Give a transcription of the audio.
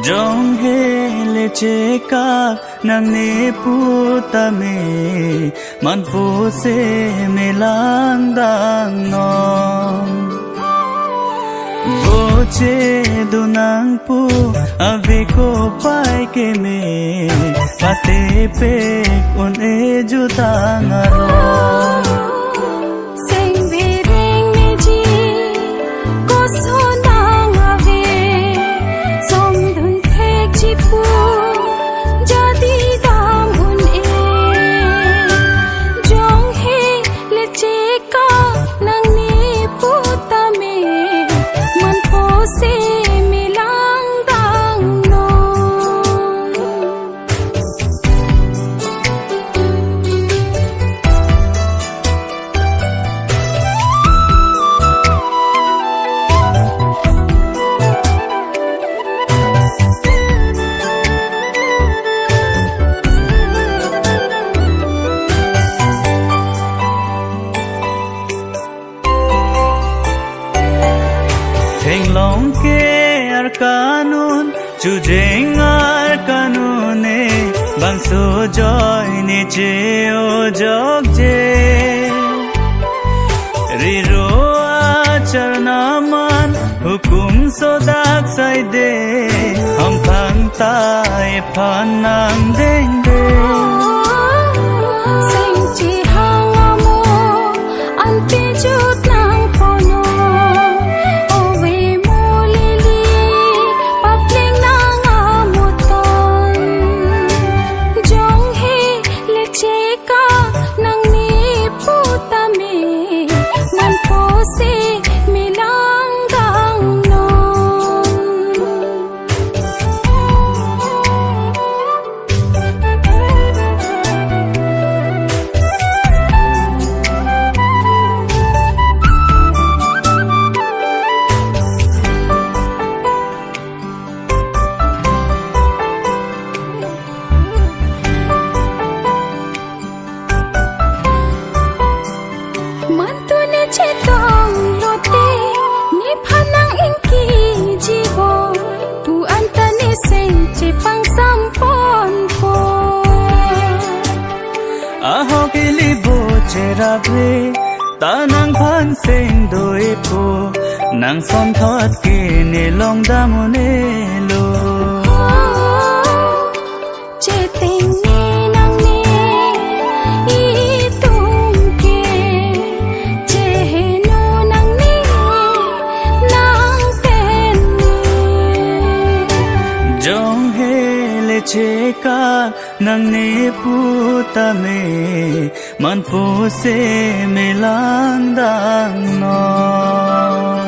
Jong hele cheka nang ne putame man po se melang dang non Voce dunang pu ave ko pai ke me pate pe on e jutang aron Long ke arkanun chujeng arkanune bang so joy ni che o jog je riro acharnaman hukum so dak sai de hum phang tai phan nang deng de Tanang phan seng doi po nang som thot ke ne long da mo ne lo che ting ne nang ne I tung ke che he no nang ne nang pen ne jong he le che ka nang ne putame man po se melang dang non